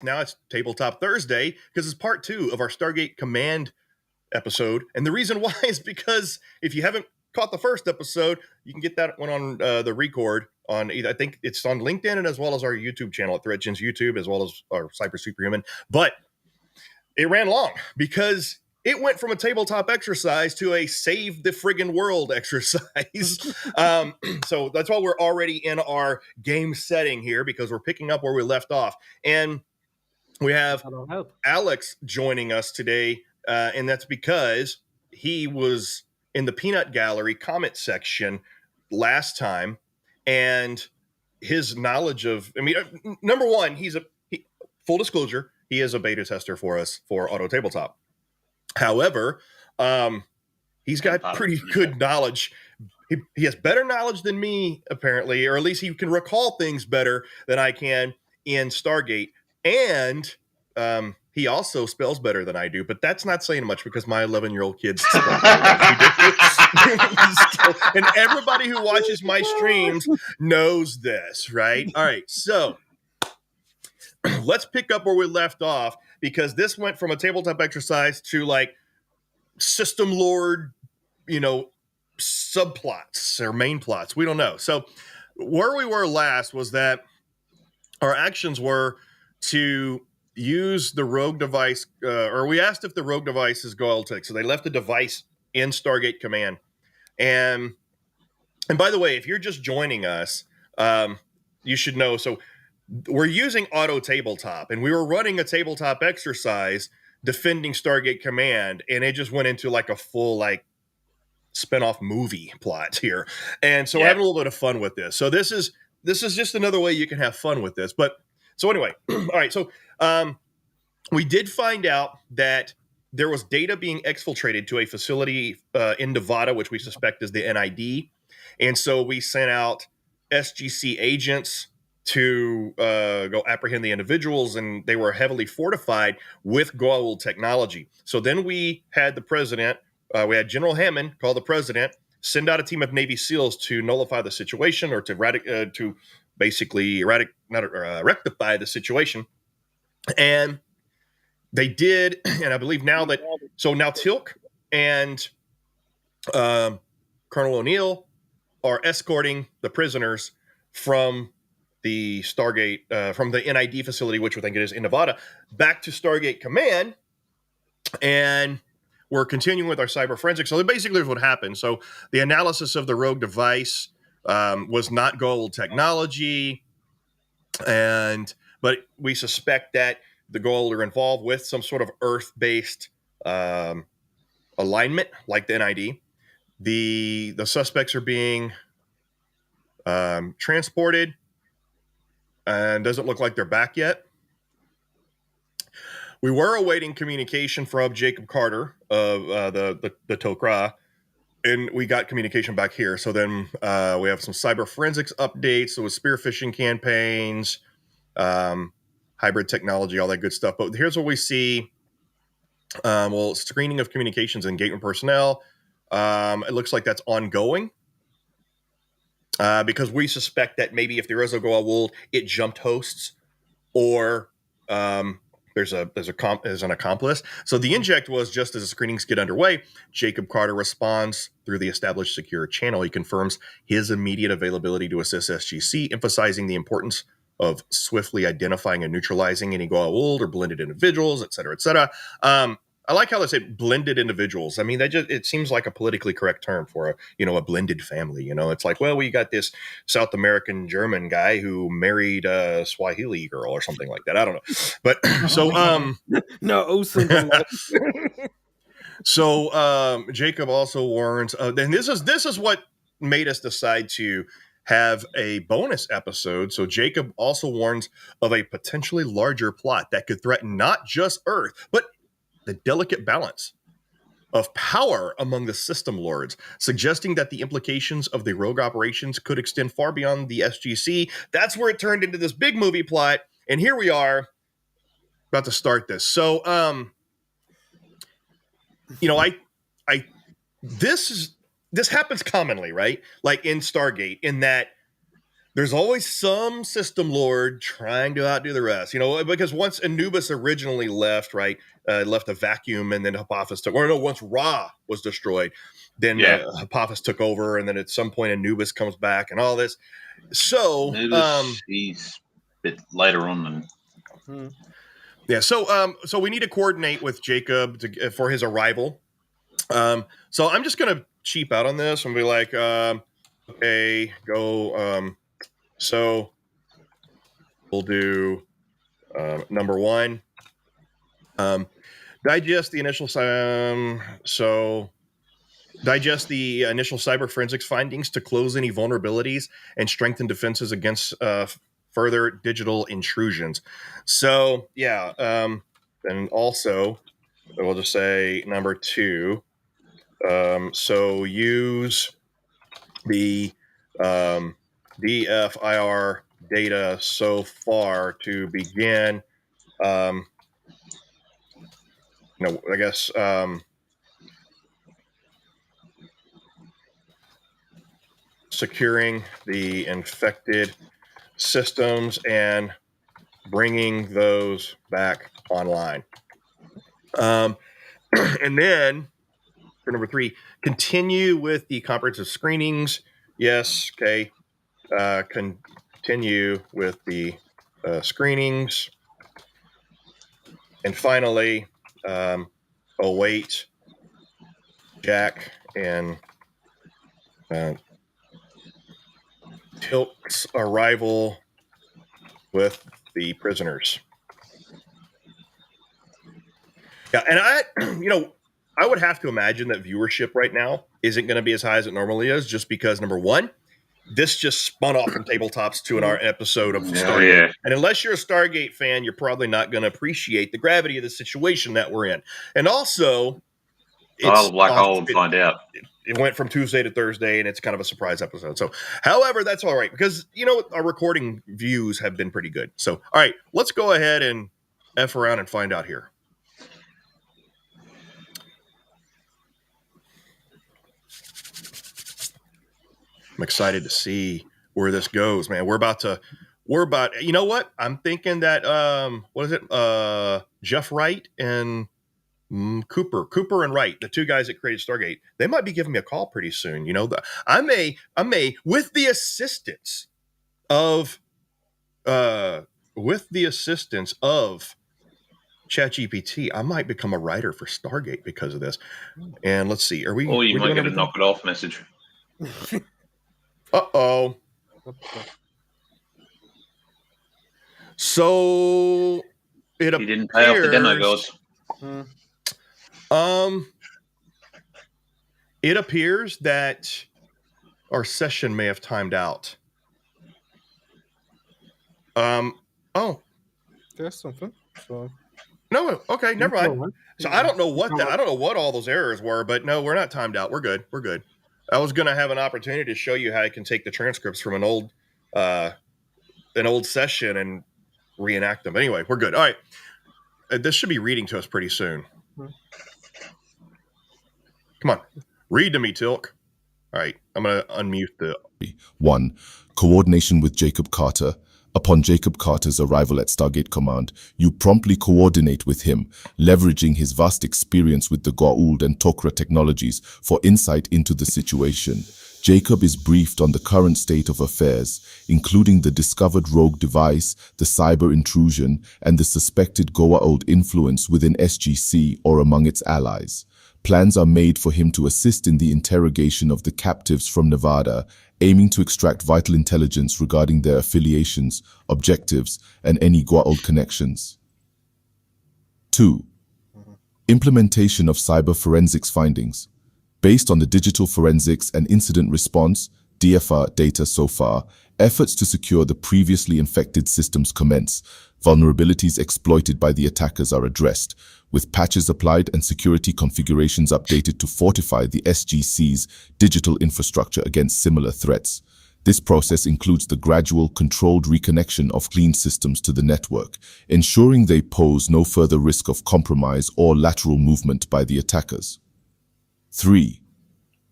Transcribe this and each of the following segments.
now it's Tabletop Thursday because it's part 2 of our Stargate Command episode. And the reason why is because if you haven't caught the first episode, you can get that one on the record on either, I think it's on LinkedIn and as well as our YouTube channel at ThreatGEN's YouTube, as well as our Cyber Superhuman. But it ran long because it went from a tabletop exercise to a save the friggin' world exercise. So that's why we're already in our game setting here, because we're picking up where we left off. And we have Alex joining us today, and that's because he was in the Peanut Gallery comment section last time, and his knowledge of, I mean, number one, full disclosure, he is a beta tester for us for Auto Tabletop. However, he's got pretty good knowledge. He has better knowledge than me, apparently, or at least he can recall things better than I can in Stargate. And he also spells better than I do, but that's not saying much because my 11-year-old kids spell better than and everybody who watches my streams knows this, right? All right, so let's pick up where we left off, because this went from a tabletop exercise to like system lord, subplots or main plots. We don't know. So where we were last was that our actions were to use the rogue device, or we asked if the rogue device is Gou'uld. So they left the device in Stargate Command. And by the way, if you're just joining us, you should know. So we're using Auto Tabletop, and we were running a tabletop exercise defending Stargate Command, and it just went into like a full spin-off movie plot here. And so we're having a little bit of fun with this. So this is just another way you can have fun with this. But so anyway, all right. So we did find out that there was data being exfiltrated to a facility in Nevada, which we suspect is the NID. And so we sent out SGC agents to go apprehend the individuals, and they were heavily fortified with Gou'uld technology. So then we had the president, we had General Hammond call the president, send out a team of Navy SEALs to nullify the situation, or to rectify the situation. And they did, and I believe now Tilk and Colonel O'Neill are escorting the prisoners from the Stargate, from the NID facility, which we think it is in Nevada, back to Stargate Command. And we're continuing with our cyber forensics. So basically, here's what happened. So the analysis of the rogue device was not Gou'uld technology, but we suspect that the Gou'uld are involved with some sort of Earth-based alignment, like the NID. The suspects are being transported, and doesn't look like they're back yet. We were awaiting communication from Jacob Carter of the Tok'ra, and we got communication back here. So then we have some cyber forensics updates. So with spear phishing campaigns, hybrid technology, all that good stuff. But here's what we see. Screening of communications and engagement personnel. It looks like that's ongoing. Because we suspect that maybe if there is a Gou'uld, it jumped hosts, or there's an accomplice. So the inject was just as the screenings get underway, Jacob Carter responds through the established secure channel. He confirms his immediate availability to assist SGC, emphasizing the importance of swiftly identifying and neutralizing any Gou'uld or blended individuals, et cetera, et cetera. I like how they say blended individuals. I mean, it seems like a politically correct term for a blended family. It's like, well, we got this South American German guy who married a Swahili girl or something like that. I don't know. But so, so Jacob also warns, and this is what made us decide to have a bonus episode. So Jacob also warns of a potentially larger plot that could threaten not just Earth, but the delicate balance of power among the system lords, suggesting that the implications of the rogue operations could extend far beyond the SGC. That's where it turned into this big movie plot, and here we are about to start this. So, this happens commonly, right? Like in Stargate, in that there's always some system lord trying to outdo the rest, because once Anubis originally left, right, left a vacuum, and then Apophis took, or no, once Ra was destroyed, then Apophis took over, and then at some point Anubis comes back and all this. So Anubis, he's a bit later on than. Yeah, so we need to coordinate with Jacob for his arrival. So I'm just gonna cheap out on this and be like, okay, go. So we'll do number one. Digest the initial cyber forensics findings to close any vulnerabilities and strengthen defenses against further digital intrusions. So yeah, and also we'll just say number two. So use the DFIR data so far to begin. I guess. Securing the infected systems and bringing those back online. And then for number three, continue with the comprehensive screenings. Yes, okay. Continue with the screenings. And finally, await Jack and Tilk's arrival with the prisoners. Yeah, and I would have to imagine that viewership right now isn't going to be as high as it normally is, just because number one, this just spun off from tabletops to an episode of Stargate. Yeah. And unless you're a Stargate fan, you're probably not going to appreciate the gravity of the situation that we're in. And also, I'll find out. It went from Tuesday to Thursday, and it's kind of a surprise episode. So, however, that's all right, because, our recording views have been pretty good. So, all right, let's go ahead and F around and find out here. I'm excited to see where this goes, man. We're about, you know what? I'm thinking that, what is it? Jeff Wright and Cooper and Wright, the two guys that created Stargate, they might be giving me a call pretty soon. I may, with the assistance of ChatGPT, I might become a writer for Stargate because of this. And let's see, are we? Or you might get a knock it off message. Uh-oh. So it appears... He didn't pay off the demo gods. It appears that our session may have timed out. Oh. There's something. So... No, okay, never mind. So I don't know what all those errors were, but no, we're not timed out. We're good. I was going to have an opportunity to show you how I can take the transcripts from an old session and reenact them. Anyway, we're good. All right. This should be reading to us pretty soon. Come on. Read to me, Tilk. All right. I'm going to unmute the... 1. Coordination with Jacob Carter. Upon Jacob Carter's arrival at Stargate Command, you promptly coordinate with him, leveraging his vast experience with the Gou'uld and Tok'ra technologies for insight into the situation. Jacob is briefed on the current state of affairs, including the discovered rogue device, the cyber intrusion, and the suspected Gou'uld influence within SGC or among its allies. Plans are made for him to assist in the interrogation of the captives from Nevada, aiming to extract vital intelligence regarding their affiliations, objectives, and any Gou'uld connections. 2. Implementation of cyber forensics findings. Based on the digital forensics and incident response (DFR) data so far, efforts to secure the previously infected systems commence. Vulnerabilities exploited by the attackers are addressed, with patches applied and security configurations updated to fortify the SGC's digital infrastructure against similar threats. This process includes the gradual, controlled reconnection of clean systems to the network, ensuring they pose no further risk of compromise or lateral movement by the attackers. 3.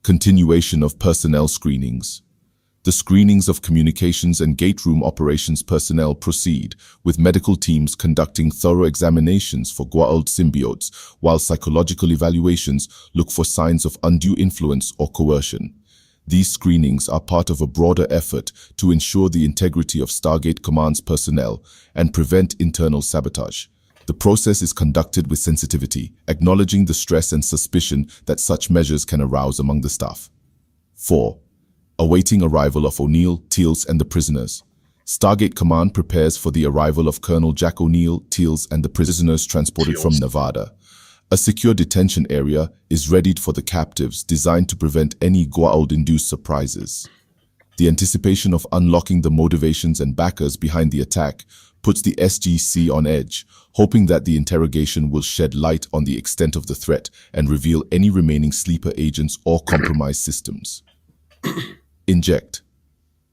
Continuation of personnel screenings. The screenings of communications and gate room operations personnel proceed, with medical teams conducting thorough examinations for Gou'uld symbiotes, while psychological evaluations look for signs of undue influence or coercion. These screenings are part of a broader effort to ensure the integrity of Stargate Command's personnel and prevent internal sabotage. The process is conducted with sensitivity, acknowledging the stress and suspicion that such measures can arouse among the staff. 4. Awaiting arrival of O'Neill, Teals, and the prisoners. Stargate Command prepares for the arrival of Colonel Jack O'Neill, Teals, and the prisoners transported from Nevada. A secure detention area is readied for the captives, designed to prevent any Gou'uld-induced surprises. The anticipation of unlocking the motivations and backers behind the attack puts the SGC on edge, hoping that the interrogation will shed light on the extent of the threat and reveal any remaining sleeper agents or compromised systems. Inject.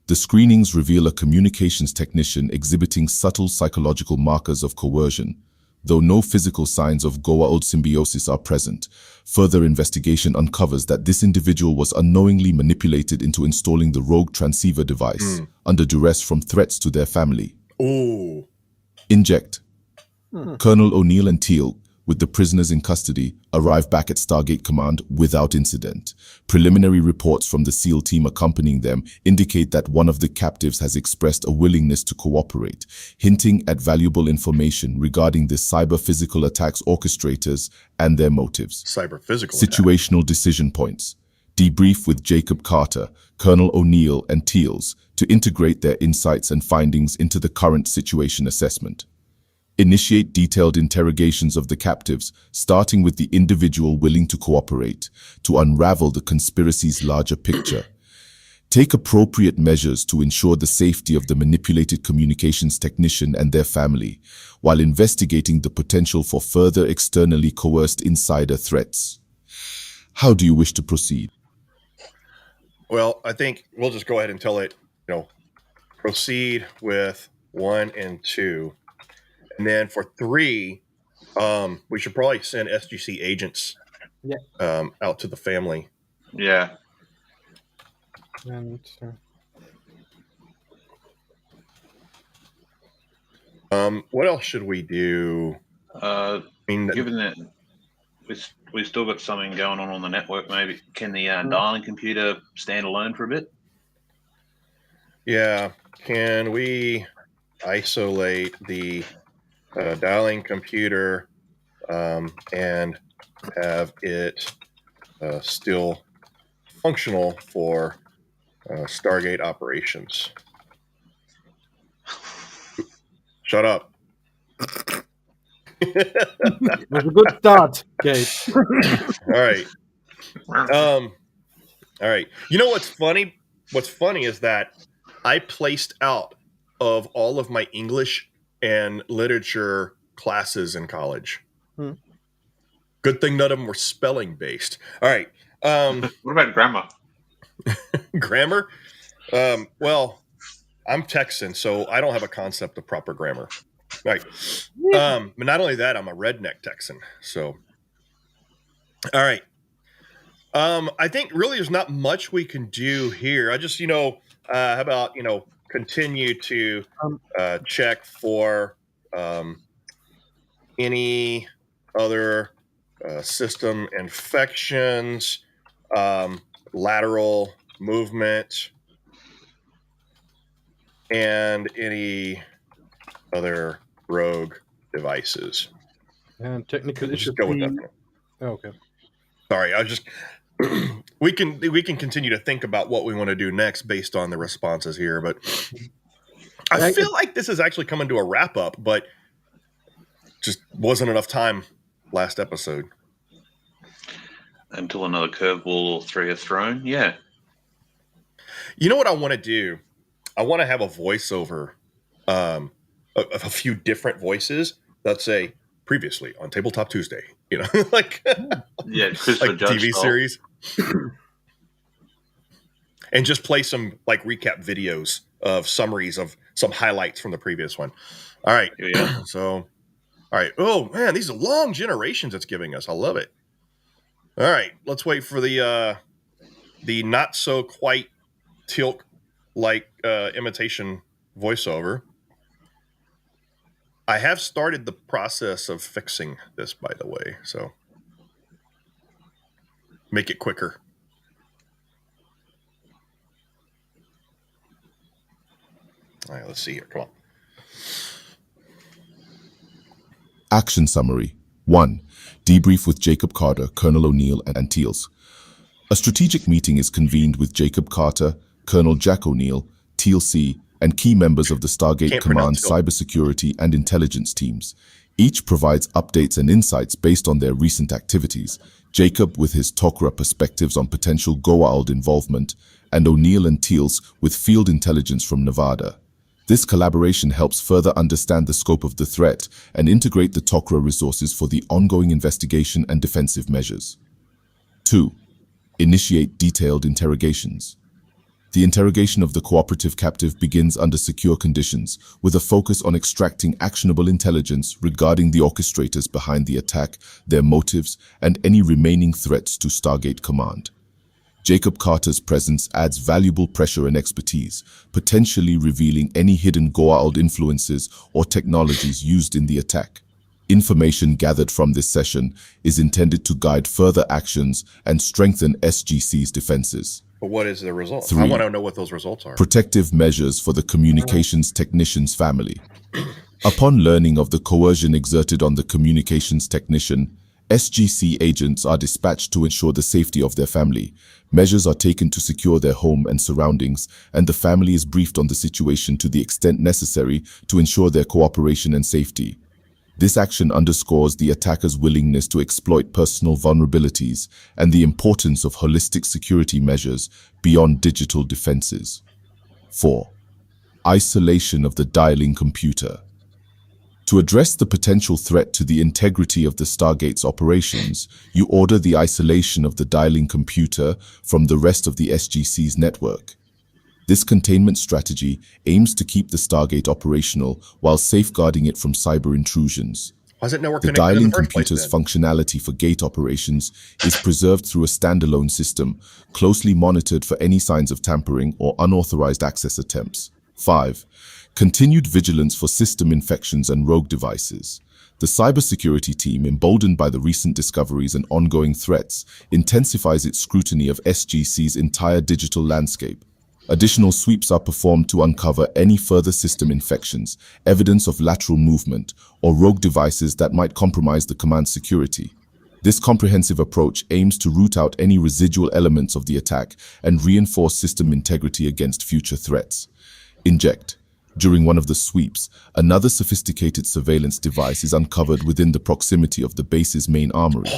The screenings reveal a communications technician exhibiting subtle psychological markers of coercion. Though no physical signs of Gou'uld symbiosis are present, further investigation uncovers that this individual was unknowingly manipulated into installing the rogue transceiver device under duress from threats to their family. Ooh. Inject. Colonel O'Neill and Teal, with the prisoners in custody, arrive back at Stargate Command without incident. Preliminary reports from the SEAL team accompanying them indicate that one of the captives has expressed a willingness to cooperate, hinting at valuable information regarding the cyber-physical attacks orchestrators and their motives. Cyber-physical Situational decision points. Debrief with Jacob Carter, Colonel O'Neill, and Teals to integrate their insights and findings into the current situation assessment. Initiate detailed interrogations of the captives, starting with the individual willing to cooperate, to unravel the conspiracy's larger picture. Take appropriate measures to ensure the safety of the manipulated communications technician and their family, while investigating the potential for further externally coerced insider threats. How do you wish to proceed? Well, I think we'll just go ahead and tell it, proceed with 1 and 2. And then for 3, we should probably send SGC agents out to the family. Yeah. And What else should we do? Given that we still got something going on the network, maybe can the dialing computer stand alone for a bit? Yeah. Can we isolate the dialing computer and have it still functional for Stargate operations? Shut up. it was a good start, Gabe. All right. All right. You know what's funny? What's funny is that I placed out of all of my English and literature classes in college. Good thing none of them were spelling based. All right. What about grammar? Grammar? Well, I'm Texan, so I don't have a concept of proper grammar. Right. But not only that, I'm a redneck Texan. So, all right. I think really there's not much we can do here. I just, how about, continue to check for any other system infections, lateral movement, and any other rogue devices. And technical Let's issue. just go with that. Okay. Sorry, I just we can continue to think about what we want to do next based on the responses here, but I feel like this is actually coming to a wrap up, but just wasn't enough time last episode. Until another curveball or 3 are thrown, yeah. You know what I want to do? I want to have a voiceover of a few different voices that say previously on Tabletop Tuesday, like Christopher like Judge TV style. series, and just play some like recap videos of summaries of some highlights from the previous one. All right, so all right. Oh man, these are long generations it's giving us. I love it. All right, let's wait for the not so quite Tilk like imitation voiceover. I have started the process of fixing this, by the way, so make it quicker. All right, let's see here. Come on. Action summary. 1. Debrief with Jacob Carter, Colonel O'Neill, and Teals. A strategic meeting is convened with Jacob Carter, Colonel Jack O'Neill, TLC, and key members of the STARGATE Can't Command pronounce it. cybersecurity and intelligence teams. Each provides updates and insights based on their recent activities. Jacob with his Tok'ra perspectives on potential Gou'uld involvement, and O'Neill and Teals with field intelligence from Nevada. This collaboration helps further understand the scope of the threat and integrate the Tok'ra resources for the ongoing investigation and defensive measures. 2. Initiate detailed interrogations. The interrogation of the cooperative captive begins under secure conditions, with a focus on extracting actionable intelligence regarding the orchestrators behind the attack, their motives, and any remaining threats to STARGATE Command. Jacob Carter's presence adds valuable pressure and expertise, potentially revealing any hidden Gou'uld influences or technologies used in the attack. Information gathered from this session is intended to guide further actions and strengthen SGC's defenses. But what is the result? 3. I want to know what those results are. Protective measures for the communications technician's family. Upon learning of the coercion exerted on the communications technician, SGC agents are dispatched to ensure the safety of their family. Measures are taken to secure their home and surroundings, and the family is briefed on the situation to the extent necessary to ensure their cooperation and safety. This action underscores the attacker's willingness to exploit personal vulnerabilities and the importance of holistic security measures beyond digital defenses. 4. Isolation of the dialing computer. To address the potential threat to the integrity of the STARGATE's operations, you order the isolation of the dialing computer from the rest of the SGC's network. This containment strategy aims to keep the STARGATE operational while safeguarding it from cyber intrusions. Why is it network The connected in dialing the first place, computer's then? functionality for gate operations is preserved through a standalone system, closely monitored for any signs of tampering or unauthorized access attempts. 5. Continued vigilance for system infections and rogue devices. The cybersecurity team, emboldened by the recent discoveries and ongoing threats, intensifies its scrutiny of SGC's entire digital landscape. Additional sweeps are performed to uncover any further system infections, evidence of lateral movement, or rogue devices that might compromise the command's security. This comprehensive approach aims to root out any residual elements of the attack and reinforce system integrity against future threats. Inject. During one of the sweeps, another sophisticated surveillance device is uncovered within the proximity of the base's main armory.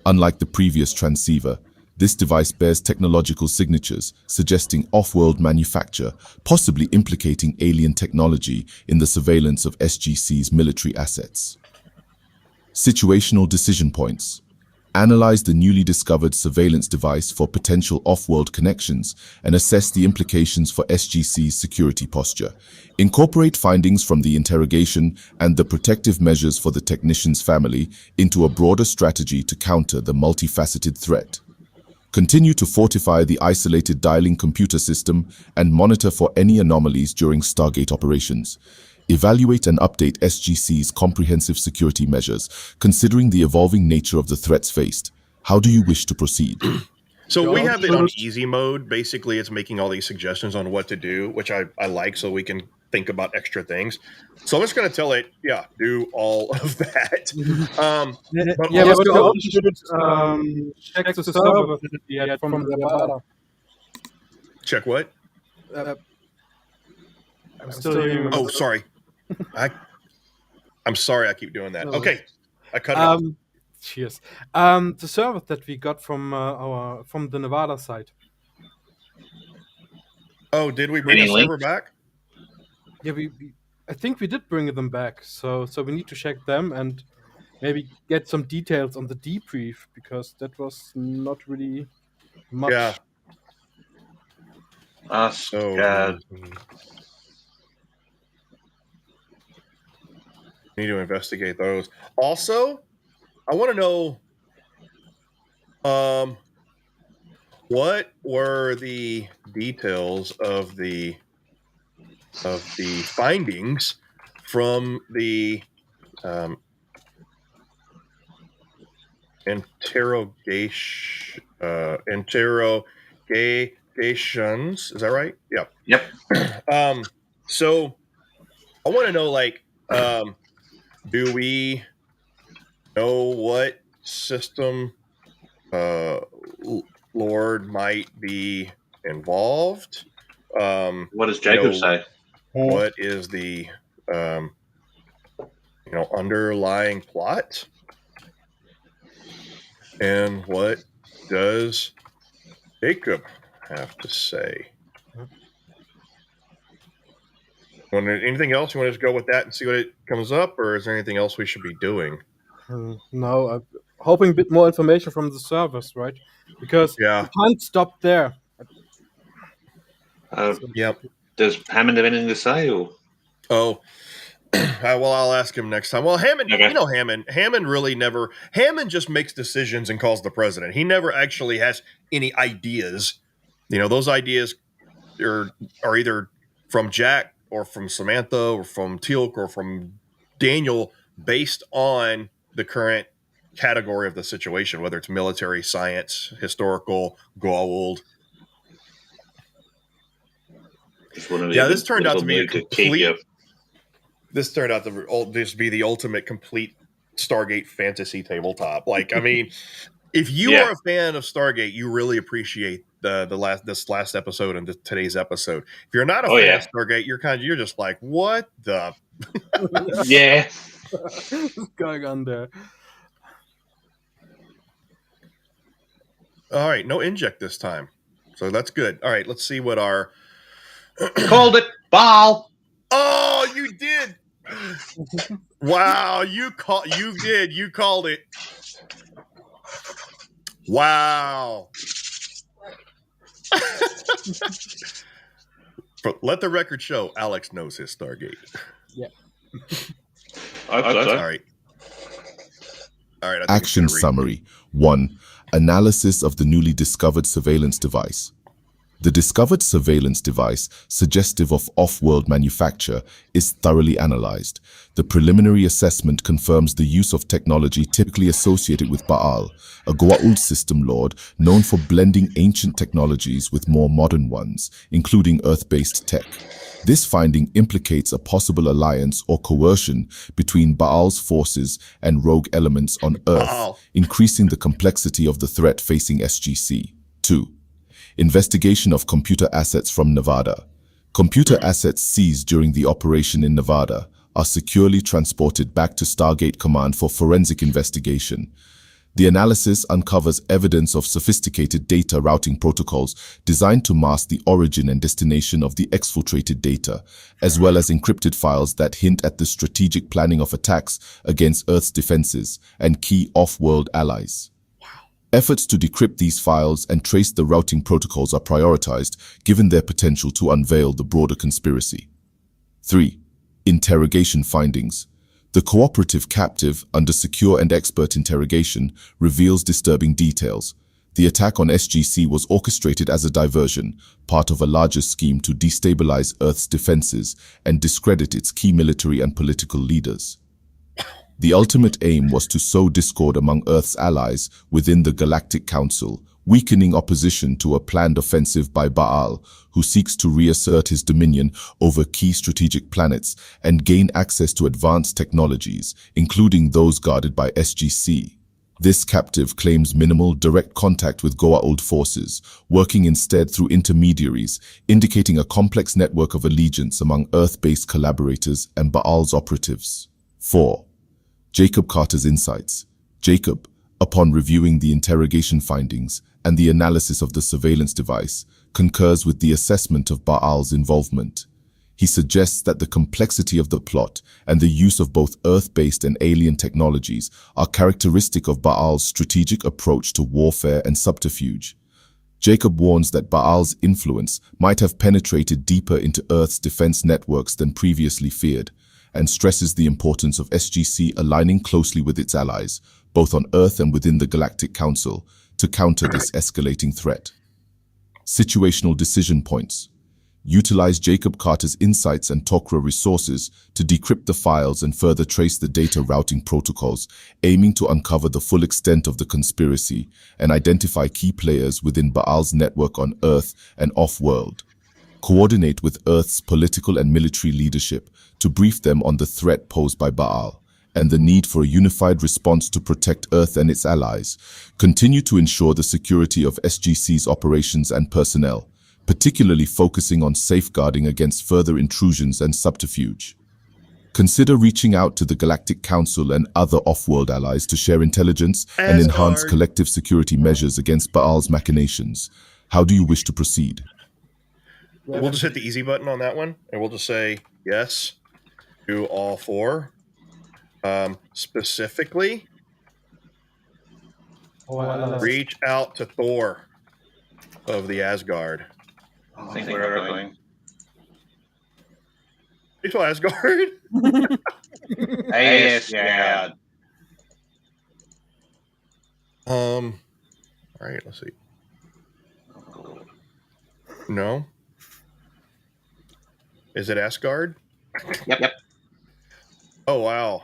Unlike the previous transceiver, this device bears technological signatures suggesting off-world manufacture, possibly implicating alien technology in the surveillance of SGC's military assets. Situational decision points. Analyze the newly discovered surveillance device for potential off-world connections and assess the implications for SGC's security posture. Incorporate findings from the interrogation and the protective measures for the technician's family into a broader strategy to counter the multifaceted threat. Continue to fortify the isolated dialing computer system and monitor for any anomalies during STARGATE operations. Evaluate and update SGC's comprehensive security measures, considering the evolving nature of the threats faced. How do you wish to proceed? So we have it on easy mode. Basically, it's making all these suggestions on what to do, which I like, so we can think about extra things. So I'm just going to tell it, yeah, do all of that. But we also should check the server that we had from Nevada. Check what? I'm still hearing. Oh, sorry. I'm sorry I keep doing that. Okay, I cut it off. Cheers. The server that we got from the Nevada side. Oh, did we bring the server back? Yeah, I think we did bring them back. So we need to check them and maybe get some details on the debrief, because that was not really much. Yeah. Need to investigate those. Also, I want to know what were the details of the findings from the interrogations? Is that right? Yeah. Yep. So I want to know, like, do we know what system Lord might be involved? What does Jacob say? What is the underlying plot? And what does Jacob have to say? Anything else? You want to just go with that and see what it comes up, or is there anything else we should be doing? No, I'm hoping a bit more information from the servers, right? Because we can't stop there. Yep. Does Hammond have anything to say? Or? Oh, well, I'll ask him next time. Well, Hammond, Hammond really never. Hammond just makes decisions and calls the president. He never actually has any ideas. Those ideas are either from Jack or from Samantha or from Teal'c or from Daniel, based on the current category of the situation, whether it's military, science, historical, Gou'uld. This turned out to be a complete. This turned out to just be the ultimate complete Stargate fantasy tabletop. Like, I mean, if you are a fan of Stargate, you really appreciate this last episode and today's episode. If you're not a fan of Stargate, you're just like, what the? What's going on there? All right, no inject this time, so that's good. All right, let's see what our called it ball. Oh, you did. Wow, you called it. Wow. Let the record show Alex knows his Stargate. Yeah. All right. Action summary. 1. Analysis of the newly discovered surveillance device. The discovered surveillance device, suggestive of off-world manufacture, is thoroughly analyzed. The preliminary assessment confirms the use of technology typically associated with Baal, a Gou'uld system lord known for blending ancient technologies with more modern ones, including Earth-based tech. This finding implicates a possible alliance or coercion between Baal's forces and rogue elements on Earth, increasing the complexity of the threat facing SGC. 2. Investigation of computer assets from Nevada. Computer assets seized during the operation in Nevada are securely transported back to STARGATE Command for forensic investigation. The analysis uncovers evidence of sophisticated data routing protocols designed to mask the origin and destination of the exfiltrated data, as well as encrypted files that hint at the strategic planning of attacks against Earth's defenses and key off-world allies. Efforts to decrypt these files and trace the routing protocols are prioritized, given their potential to unveil the broader conspiracy. 3. Interrogation findings. The cooperative captive, under secure and expert interrogation, reveals disturbing details. The attack on SGC was orchestrated as a diversion, part of a larger scheme to destabilize Earth's defenses and discredit its key military and political leaders. The ultimate aim was to sow discord among Earth's allies within the Galactic Council, weakening opposition to a planned offensive by Baal, who seeks to reassert his dominion over key strategic planets and gain access to advanced technologies, including those guarded by SGC. This captive claims minimal direct contact with Gou'uld forces, working instead through intermediaries, indicating a complex network of allegiance among Earth-based collaborators and Baal's operatives. 4. Jacob Carter's insights. Jacob, upon reviewing the interrogation findings and the analysis of the surveillance device, concurs with the assessment of Baal's involvement. He suggests that the complexity of the plot and the use of both Earth-based and alien technologies are characteristic of Baal's strategic approach to warfare and subterfuge. Jacob warns that Baal's influence might have penetrated deeper into Earth's defense networks than previously feared, and stresses the importance of SGC aligning closely with its allies, both on Earth and within the Galactic Council, to counter this escalating threat. Situational decision points. Utilize Jacob Carter's insights and Tok'ra resources to decrypt the files and further trace the data routing protocols, aiming to uncover the full extent of the conspiracy and identify key players within Baal's network on Earth and off-world. Coordinate with Earth's political and military leadership to brief them on the threat posed by Baal and the need for a unified response to protect Earth and its allies. Continue to ensure the security of SGC's operations and personnel, particularly focusing on safeguarding against further intrusions and subterfuge. Consider reaching out to the Galactic Council and other off-world allies to share intelligence and enhance collective security measures against Baal's machinations. How do you wish to proceed? We'll just hit the easy button on that one, and we'll just say yes to all 4. Specifically, reach out to Thor of the Asgard. I think we're going. Reach to Asgard? Asgard. All right, let's see. No? Is it Asgard? Yep. Oh, wow.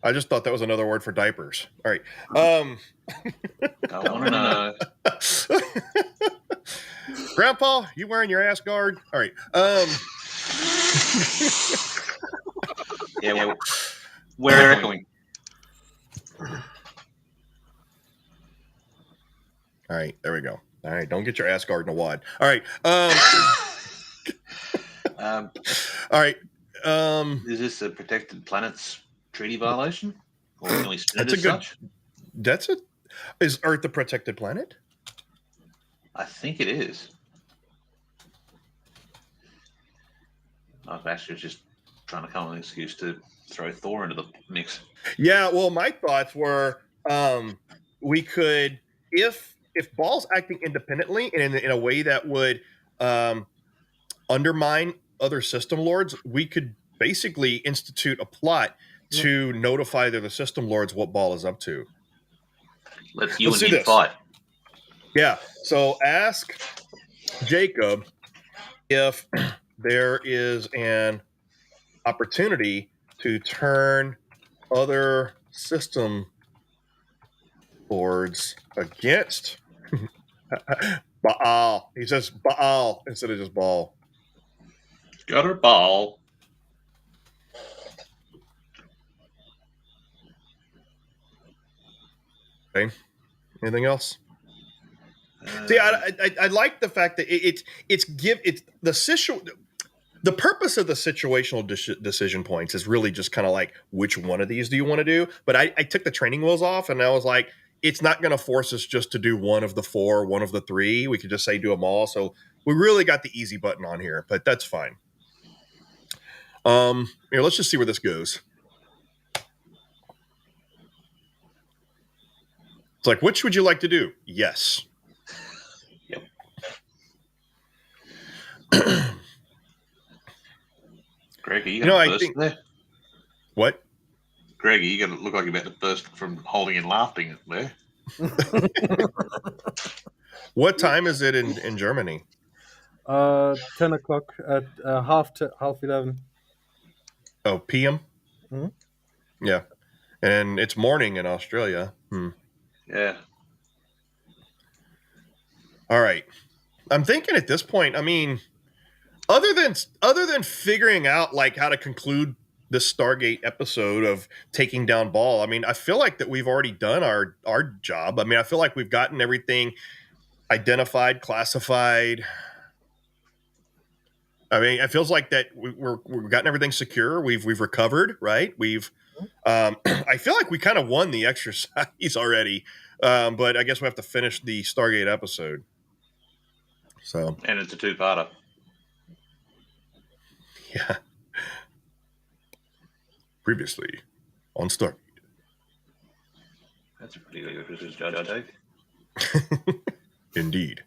I just thought that was another word for diapers. All right. I want to know. Grandpa, you wearing your Asgard? All right. Yeah, we're echoing. All right, there we go. All right, don't get your Asgard in a wad. All right. All right. Is this a protected planets treaty violation? Or can we spin it as such? Is Earth a protected planet? I think it is. I was actually just trying to come up with an excuse to throw Thor into the mix. Yeah, well, my thoughts were we could, if Baal's acting independently and in a way that would undermine other system lords, we could basically institute a plot to notify the system lords what Baal is up to. Let's you and him fight. Yeah, so ask Jacob if there is an opportunity to turn other system lords against Baal. He says Baal instead of just Baal. Got her Baal. Okay. Anything else? See, I like the fact that it's the purpose of the situational decision points is really just kind of like, which one of these do you want to do? But I took the training wheels off, and I was like, it's not going to force us just to do one of the 4, one of the 3. We could just say do them all. So we really got the easy button on here, but that's fine. Here, let's just see where this goes. It's like, which would you like to do? Yes. Yep. Greg, are you going to burst there? What? Greg, are you going to look like you're about to burst from holding and laughing there? What time is it in Germany? 10 o'clock at half 11. Oh, PM? Mhm. Yeah. And it's morning in Australia. Yeah. All right. I'm thinking at this point, I mean, other than figuring out like how to conclude this Stargate episode of taking down Baal, I mean, I feel like that we've already done our job. I mean, I feel like we've gotten everything identified, classified. I mean, it feels like that we've gotten everything secure. We've recovered, right? I feel like we kind of won the exercise already, but I guess we have to finish the Stargate episode. So, and it's a 2-parter. Yeah. Previously on Stargate. That's a pretty good Christmas judge, I take. Indeed.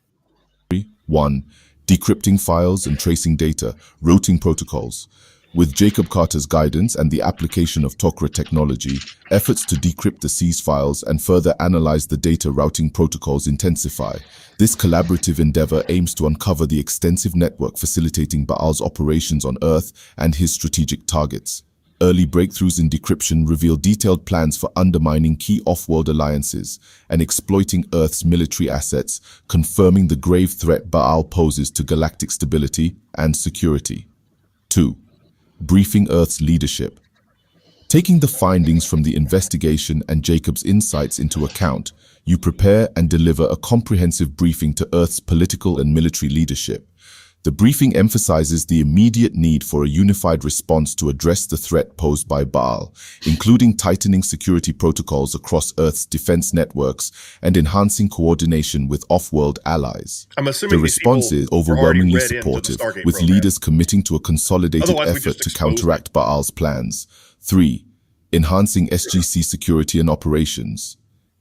1. Decrypting files and tracing data, routing protocols. With Jacob Carter's guidance and the application of Tokra technology, efforts to decrypt the seize files and further analyze the data routing protocols intensify. This collaborative endeavor aims to uncover the extensive network facilitating Baal's operations on Earth and his strategic targets. Early breakthroughs in decryption reveal detailed plans for undermining key off-world alliances and exploiting Earth's military assets, confirming the grave threat Baal poses to galactic stability and security. 2. Briefing Earth's leadership. Taking the findings from the investigation and Jacob's insights into account, you prepare and deliver a comprehensive briefing to Earth's political and military leadership. The briefing emphasizes the immediate need for a unified response to address the threat posed by Baal, including tightening security protocols across Earth's defense networks and enhancing coordination with off-world allies. I'm assuming the response is overwhelmingly supportive, with leaders committing to a consolidated effort to counteract Baal's plans. 3. Enhancing SGC security and operations.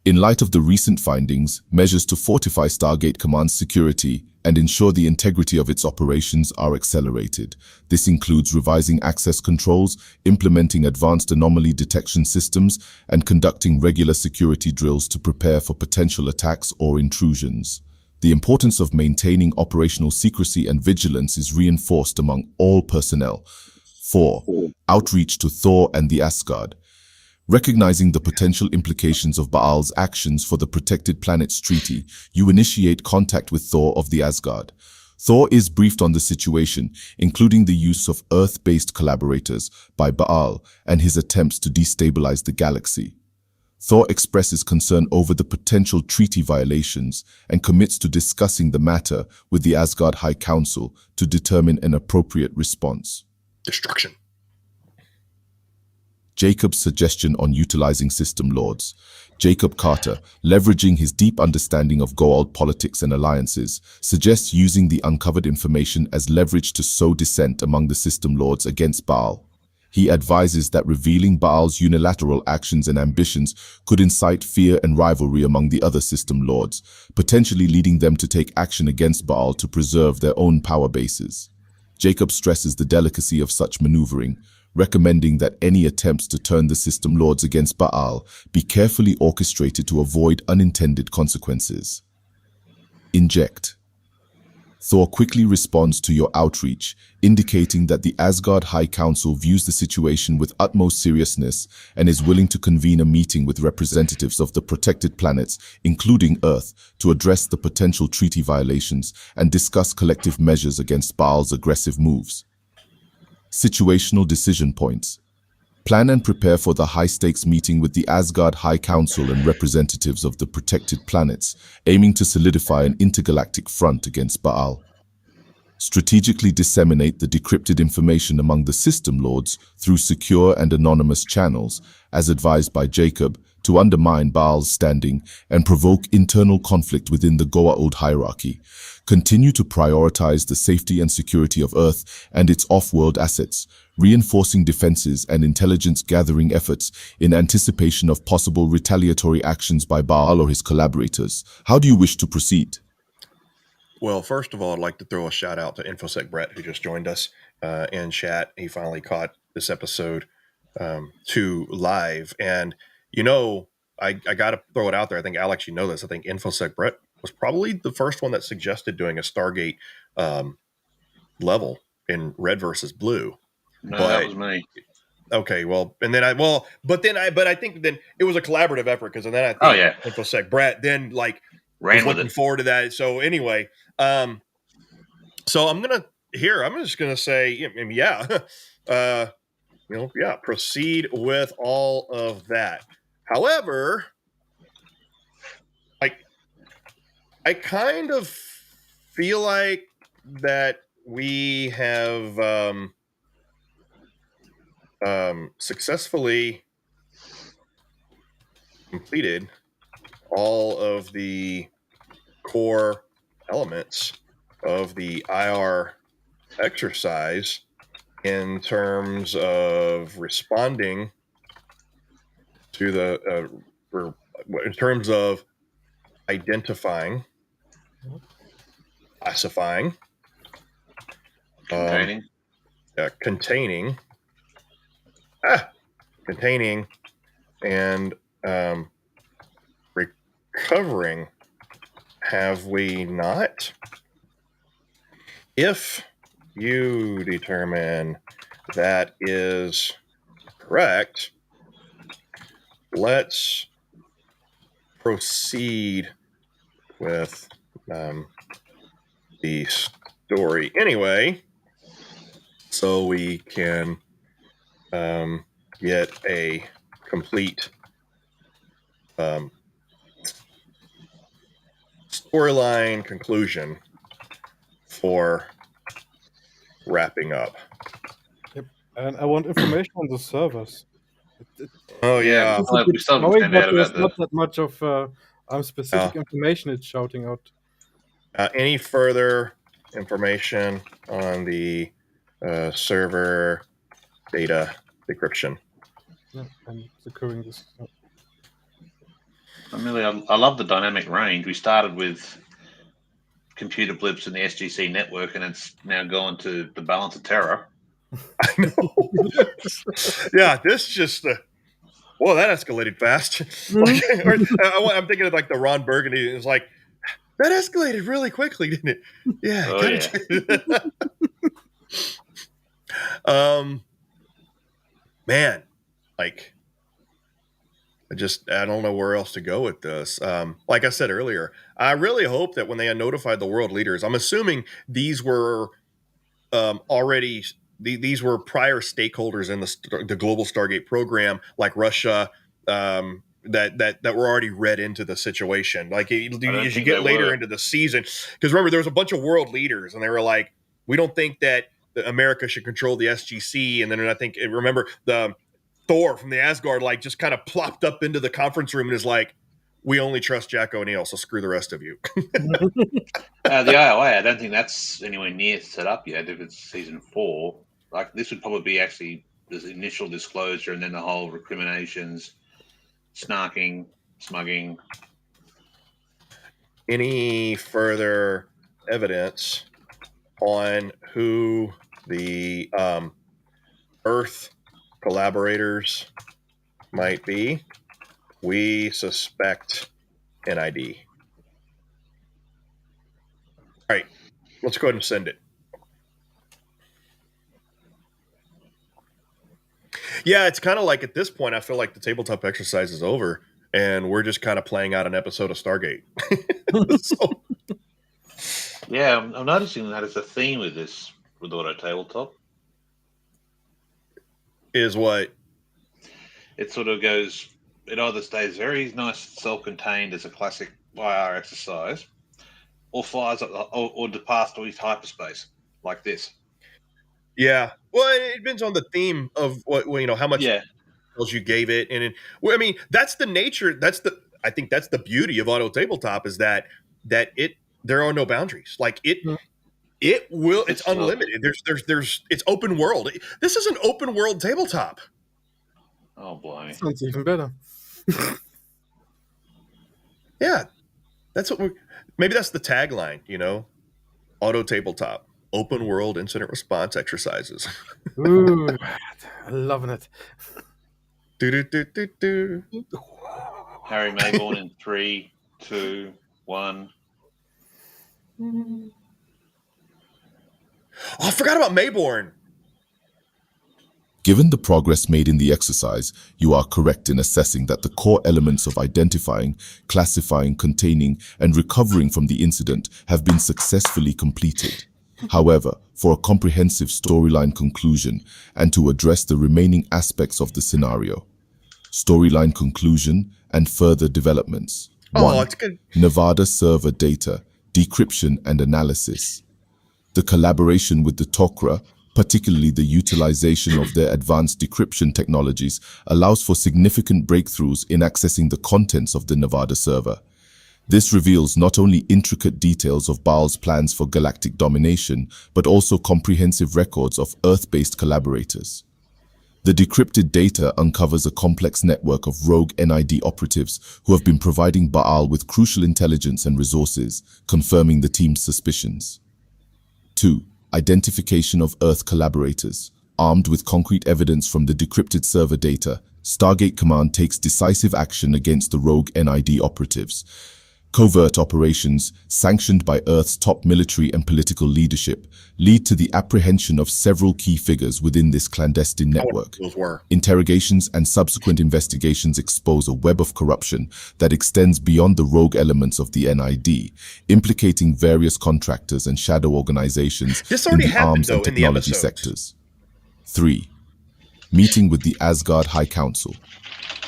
In light of the recent findings, measures to fortify Stargate Command's security and ensure the integrity of its operations are accelerated. This includes revising access controls, implementing advanced anomaly detection systems, and conducting regular security drills to prepare for potential attacks or intrusions. The importance of maintaining operational secrecy and vigilance is reinforced among all personnel. 4. Outreach to Thor and the Asgard. Recognizing the potential implications of Baal's actions for the Protected Planets Treaty, you initiate contact with Thor of the Asgard. Thor is briefed on the situation, including the use of Earth-based collaborators by Baal and his attempts to destabilize the galaxy. Thor expresses concern over the potential treaty violations and commits to discussing the matter with the Asgard High Council to determine an appropriate response. Destruction. Jacob's suggestion on utilizing system lords. Jacob Carter, leveraging his deep understanding of Gou'uld politics and alliances, suggests using the uncovered information as leverage to sow dissent among the system lords against Baal. He advises that revealing Baal's unilateral actions and ambitions could incite fear and rivalry among the other system lords, potentially leading them to take action against Baal to preserve their own power bases. Jacob stresses the delicacy of such maneuvering, recommending that any attempts to turn the system lords against Baal be carefully orchestrated to avoid unintended consequences. Inject. Thor quickly responds to your outreach, indicating that the Asgard High Council views the situation with utmost seriousness and is willing to convene a meeting with representatives of the protected planets, including Earth, to address the potential treaty violations and discuss collective measures against Baal's aggressive moves. Situational decision points. Plan and prepare for the high-stakes meeting with the Asgard High Council and representatives of the protected planets, aiming to solidify an intergalactic front against Baal. Strategically disseminate the decrypted information among the system lords through secure and anonymous channels, as advised by Jacob, to undermine Baal's standing and provoke internal conflict within the Gou'uld hierarchy. Continue to prioritize the safety and security of Earth and its off-world assets, reinforcing defenses and intelligence-gathering efforts in anticipation of possible retaliatory actions by Baal or his collaborators. How do you wish to proceed? Well, first of all, I'd like to throw a shout out to InfoSec Brett, who just joined us in chat. He finally caught this episode 2 live. And, you know, I got to throw it out there. I think, Alex, you know this. I think InfoSec Brett was probably the first one that suggested doing a Stargate level in red versus blue. No, that was me. Okay, well, and then I think then it was a collaborative effort because then I think InfoSec Brett then like ran was looking forward to that. So anyway, so I'm just gonna say, proceed with all of that. However, I kind of feel like that we have successfully completed all of the core elements of the IR exercise in terms of responding to the in terms of identifying, classifying, containing, containing and recovering, have we not? If you determine that is correct, let's proceed with the story anyway, so we can get a complete storyline conclusion for wrapping up. Yep. And I want information on the servers. Oh yeah, we still haven't Knowing found that out there's about not that much of specific information it's shouting out. any further information on the server data decryption? Yeah, and securing this. I love the dynamic range. We started with computer blips in the SGC network, and it's now gone to the balance of terror. I know. Yeah, this just well, that escalated fast. I'm thinking of like the Ron Burgundy. It's like that escalated really quickly, didn't it? Yeah. Man, like I don't know where else to go with this. Like I said earlier, I really hope that when they notified the world leaders, I'm assuming these were already these were prior stakeholders in the global Stargate program, like Russia, that were already read into the situation. Like as you get later into the season, because remember there was a bunch of world leaders, and they were like, we don't think that America should control the SGC, and then I think remember the Thor from the Asgard like just kind of plopped up into the conference room and is like, we only trust Jack O'Neill, so screw the rest of you. The IOA, I don't think that's anywhere near set up yet. If it's season 4, like this would probably be actually this initial disclosure, and then the whole recriminations, snarking, smugging. Any further evidence on who the Earth collaborators might be? We suspect NID. All right, let's go ahead and send it. Yeah, it's kind of like at this point, I feel like the tabletop exercise is over, and we're just kind of playing out an episode of Stargate. Yeah, I'm noticing that it's a theme with this with Auto Tabletop. Is what? It sort of goes. It either stays very nice, self-contained as a classic IR exercise, or flies up, or departs to hyperspace like this. Yeah, well, it depends on the theme of what how much you gave it, and I mean that's the nature. I think that's the beauty of Auto Tabletop is that there are no boundaries. Like it's unlimited. There's it's open world. This is an open world tabletop. Oh boy, sounds even better. Yeah, that's what maybe that's the tagline. Auto Tabletop, open world incident response exercises. Ooh, loving it. Harry Mayborn in 3, 2, 1. Oh, I forgot about Mayborn. Given the progress made in the exercise, you are correct in assessing that the core elements of identifying, classifying, containing, and recovering from the incident have been successfully completed. However, for a comprehensive storyline conclusion and to address the remaining aspects of the scenario, storyline conclusion and further developments. 1. It's good. Nevada server data, decryption and analysis. The collaboration with the TOCRA, particularly the utilization of their advanced decryption technologies, allows for significant breakthroughs in accessing the contents of the Nevada server. This reveals not only intricate details of Baal's plans for galactic domination, but also comprehensive records of Earth-based collaborators. The decrypted data uncovers a complex network of rogue NID operatives who have been providing Baal with crucial intelligence and resources, confirming the team's suspicions. 2. Identification of Earth collaborators. Armed with concrete evidence from the decrypted server data, Stargate Command takes decisive action against the rogue NID operatives. Covert operations, sanctioned by Earth's top military and political leadership, lead to the apprehension of several key figures within this clandestine network. Those were. Interrogations and subsequent investigations expose a web of corruption that extends beyond the rogue elements of the NID, implicating various contractors and shadow organizations in the arms and technology sectors. 3. Meeting with the Asgard High Council.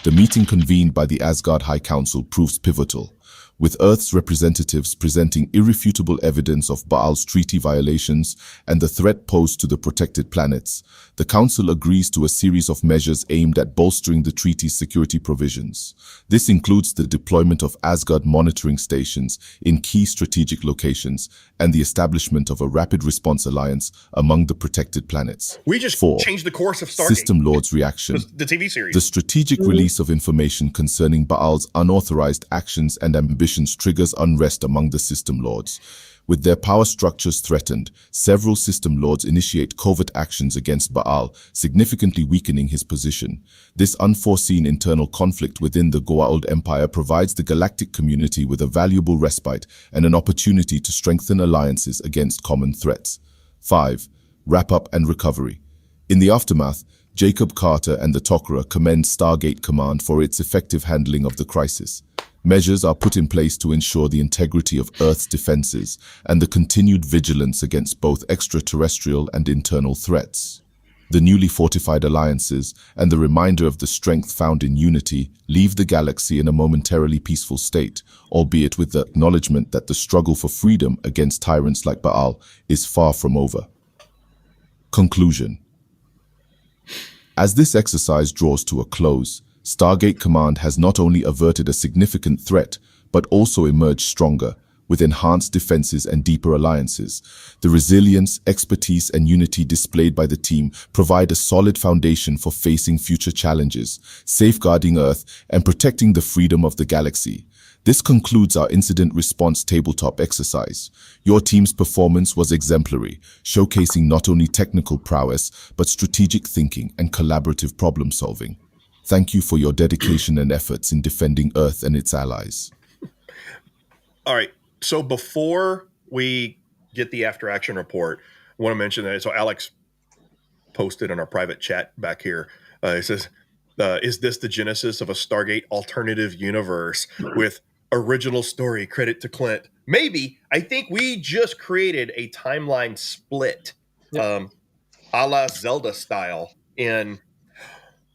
The meeting convened by the Asgard High Council proves pivotal, with Earth's representatives presenting irrefutable evidence of Baal's treaty violations and the threat posed to the protected planets. The Council agrees to a series of measures aimed at bolstering the treaty's security provisions. This includes the deployment of Asgard monitoring stations in key strategic locations and the establishment of a rapid response alliance among the protected planets. We just changed the course of Stargate. System Lord's reaction. The TV series. The strategic release of information concerning Baal's unauthorized actions and ambitions triggers unrest among the System Lords. With their power structures threatened, several System Lords initiate covert actions against Baal, significantly weakening his position. This unforeseen internal conflict within the Gou'uld Empire provides the galactic community with a valuable respite and an opportunity to strengthen alliances against common threats. 5. Wrap-up and recovery. In the aftermath, Jacob Carter and the Tok'ra commend Stargate Command for its effective handling of the crisis. Measures are put in place to ensure the integrity of Earth's defenses and the continued vigilance against both extraterrestrial and internal threats. The newly fortified alliances and the reminder of the strength found in unity leave the galaxy in a momentarily peaceful state, albeit with the acknowledgement that the struggle for freedom against tyrants like Baal is far from over. Conclusion. As this exercise draws to a close, Stargate Command has not only averted a significant threat, but also emerged stronger, with enhanced defenses and deeper alliances. The resilience, expertise, and unity displayed by the team provide a solid foundation for facing future challenges, safeguarding Earth, and protecting the freedom of the galaxy. This concludes our incident response tabletop exercise. Your team's performance was exemplary, showcasing not only technical prowess, but strategic thinking and collaborative problem solving. Thank you for your dedication and efforts in defending Earth and its allies. All right. So before we get the after action report, I want to mention that. So Alex posted in our private chat back here. He says, is this the genesis of a Stargate alternative universe with original story? Credit to Clint. Maybe. I think we just created a timeline split, a la Zelda style in...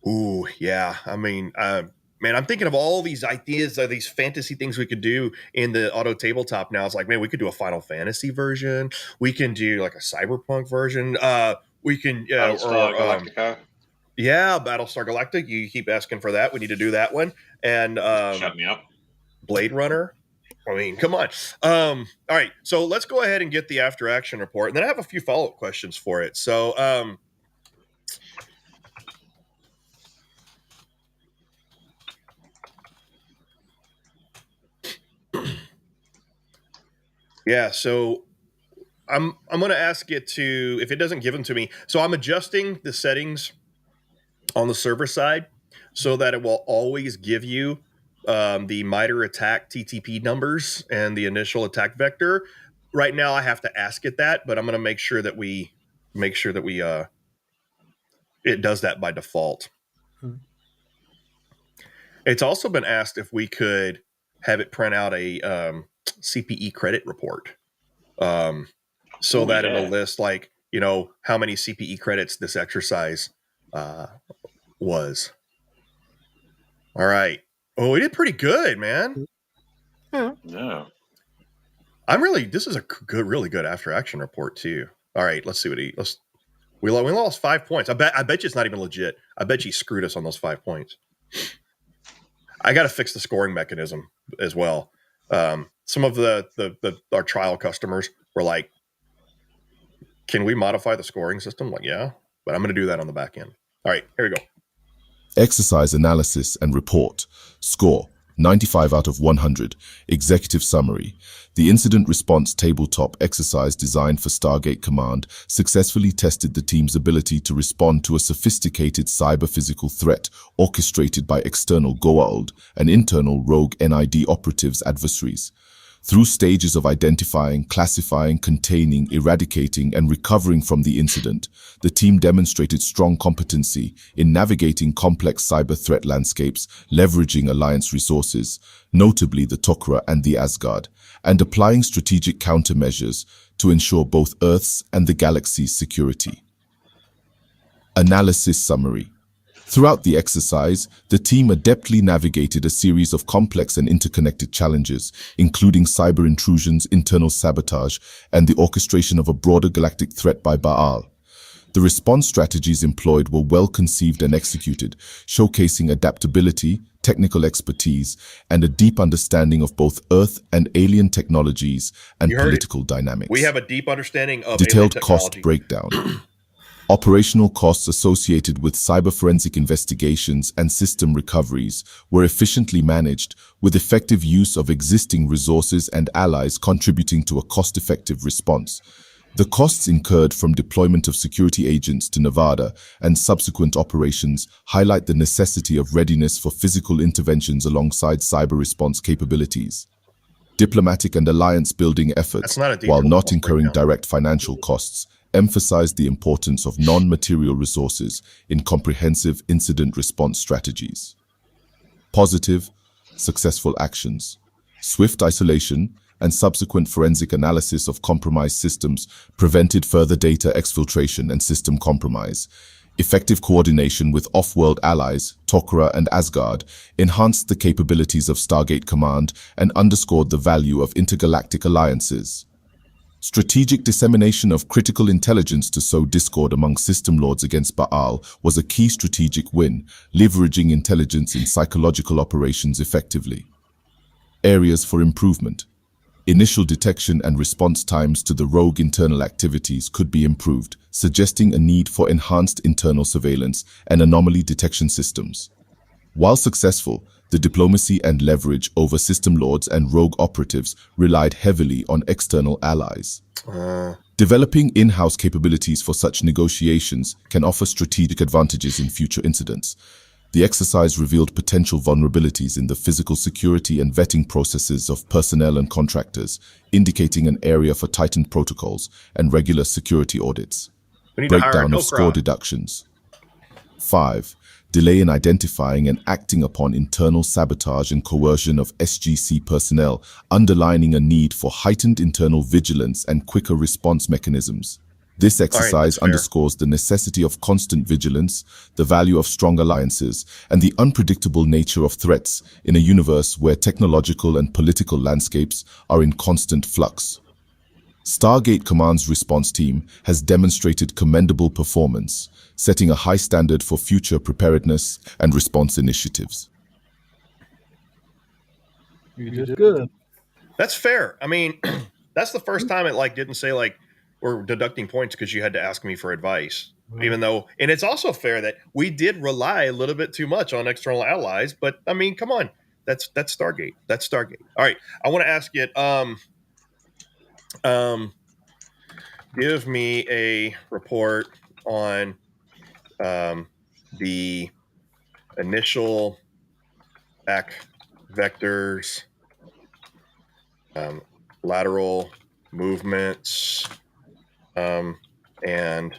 Ooh, yeah. I mean, man, I'm thinking of all these ideas, these fantasy things we could do in the auto tabletop now. It's like, man, we could do a Final Fantasy version. We can do like a cyberpunk version. We can, Battlestar Galactica. Yeah, Battlestar Galactica. You keep asking for that. We need to do that one. And Shut me up. Blade Runner. I mean, come on. All right, so let's go ahead and get the after action report, and then I have a few follow up questions for it. So. Yeah, so I'm going to ask it to, if it doesn't give them to me, so I'm adjusting the settings on the server side so that it will always give you the MITRE ATT&CK TTP numbers and the initial attack vector. Right now I have to ask it that, but I'm going to make sure that it does that by default. It's also been asked if we could have it print out a CPE credit report, so that it'll list, like, you know, how many CPE credits this exercise was. All right. Oh, we did pretty good, man. Yeah. This is a really good after action report too. All right, let's see what we lost 5 points. I bet you it's not even legit. I bet you screwed us on those 5 points. I got to fix the scoring mechanism as well. Some of our trial customers were like, can we modify the scoring system? Like, yeah, but I'm going to do that on the back end. All right, here we go. Exercise analysis and report. Score. 95 out of 100. Executive summary. The incident response tabletop exercise designed for Stargate Command successfully tested the team's ability to respond to a sophisticated cyber-physical threat orchestrated by external Gou'uld and internal rogue NID operatives' adversaries. Through stages of identifying, classifying, containing, eradicating, and recovering from the incident, the team demonstrated strong competency in navigating complex cyber threat landscapes, leveraging alliance resources, notably the Tok'ra and the Asgard, and applying strategic countermeasures to ensure both Earth's and the galaxy's security. Analysis summary. Throughout the exercise, the team adeptly navigated a series of complex and interconnected challenges, including cyber intrusions, internal sabotage, and the orchestration of a broader galactic threat by Baal. The response strategies employed were well conceived and executed, showcasing adaptability, technical expertise, and a deep understanding of both Earth and alien technologies and political dynamics. We have a deep understanding of detailed alien cost technology. breakdown. Operational costs associated with cyber forensic investigations and system recoveries were efficiently managed, with effective use of existing resources and allies contributing to a cost-effective response. The costs incurred from deployment of security agents to Nevada and subsequent operations highlight the necessity of readiness for physical interventions alongside cyber response capabilities. Diplomatic and alliance-building efforts, while not incurring direct financial costs, emphasize the importance of non-material resources in comprehensive incident response strategies. Positive, successful actions. Swift isolation and subsequent forensic analysis of compromised systems prevented further data exfiltration and system compromise. Effective coordination with off-world allies, Tok'ra and Asgard, enhanced the capabilities of Stargate Command and underscored the value of intergalactic alliances. Strategic dissemination of critical intelligence to sow discord among system lords against Baal was a key strategic win, leveraging intelligence in psychological operations effectively. Areas for improvement. Initial detection and response times to the rogue internal activities could be improved, suggesting a need for enhanced internal surveillance and anomaly detection systems. While successful, the diplomacy and leverage over system lords and rogue operatives relied heavily on external allies. Developing in-house capabilities for such negotiations can offer strategic advantages in future incidents. The exercise revealed potential vulnerabilities in the physical security and vetting processes of personnel and contractors, indicating an area for tightened protocols and regular security audits. Breakdown of score deductions. 5. Delay in identifying and acting upon internal sabotage and coercion of SGC personnel, underlining a need for heightened internal vigilance and quicker response mechanisms. This exercise underscores the necessity of constant vigilance, the value of strong alliances, and the unpredictable nature of threats in a universe where technological and political landscapes are in constant flux. Stargate Command's response team has demonstrated commendable performance, setting a high standard for future preparedness and response initiatives. You did good. That's fair. I mean, that's the first time it didn't say we're deducting points because you had to ask me for advice. Even though, and it's also fair that we did rely a little bit too much on external allies, but I mean, come on, that's Stargate. That's Stargate. All right, I want to ask it. Give me a report on the initial back vectors, lateral movements, and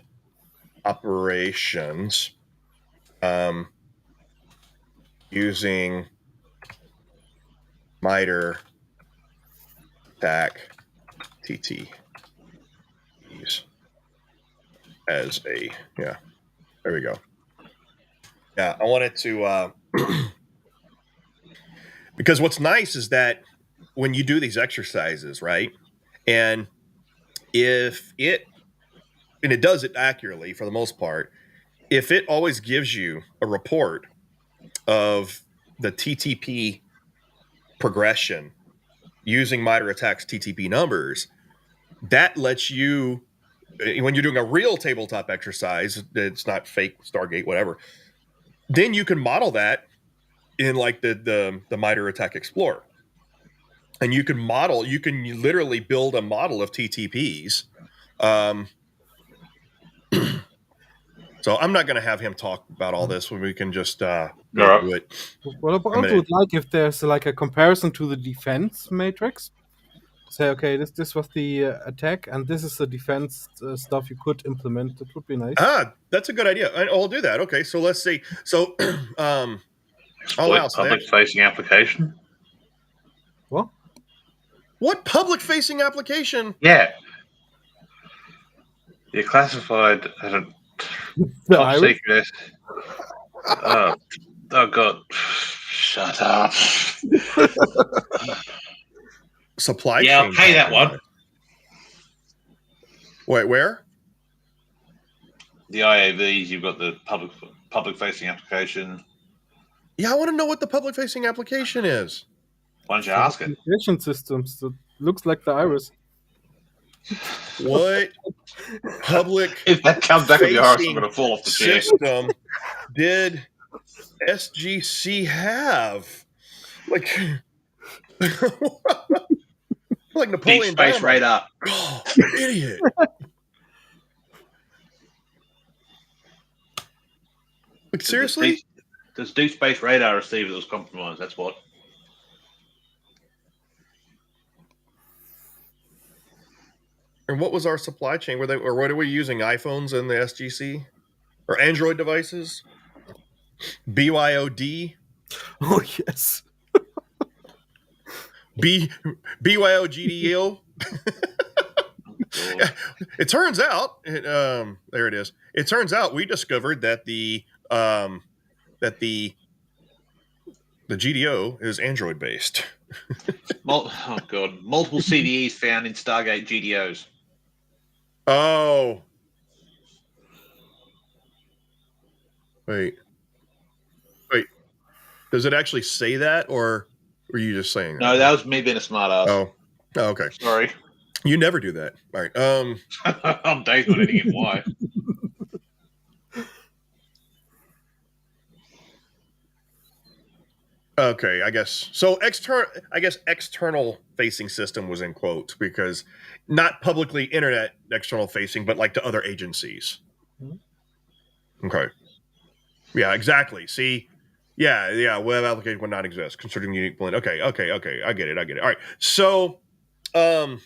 operations using MITRE TAC TT as a, yeah, there we go. Yeah, I wanted to, because what's nice is that when you do these exercises, right, and if it, and it does it accurately for the most part, if it always gives you a report of the TTP progression using MITRE ATT&CK's TTP numbers, that lets you, when you're doing a real tabletop exercise, it's not fake Stargate, whatever, then you can model that in like the MITRE ATT&CK Explorer. And you can literally build a model of TTPs. So I'm not going to have him talk about all this when we can just go through it. What I would like if there's like a comparison to the defense matrix. Say, okay, this was the attack, and this is the defense stuff you could implement. That would be nice. That's a good idea. I'll do that. Okay, so let's see. So, public-facing application. What? What public-facing application? Yeah. You're classified as a top secret. Oh God! Shut up. Supply chain. Yeah, I'll pay that one. Wait, where? The IAVs. You've got the public-facing application. Yeah, I want to know what the public-facing application is. Why don't you ask it? Vision systems that looks like the iris. What public if that comes back with your iris, I'm going to fall off the chair. System did SGC have? Like Napoleon Deep space Dynamite. radar. Oh, idiot. Like, seriously? There's deep space radar receiver that was compromised. That's what. And what was our supply chain? What are we using? iPhones in the SGC? Or Android devices? BYOD? Oh, yes. BYOGDO? It turns out, there it is. It turns out we discovered that the GDO is Android based. Oh God! Multiple CDEs found in Stargate GDOs. Oh. Wait. Does it actually say that, or were you just saying that? No, that was me being a smart ass. Oh, okay. Sorry. You never do that. All right. I'm Dave, not getting why. Okay, I guess so. External facing system was in quotes because not publicly internet external facing, but like to other agencies. Okay. Yeah, exactly. See, yeah. Web application would not exist considering unique blend. Okay. I get it. All right. So, well,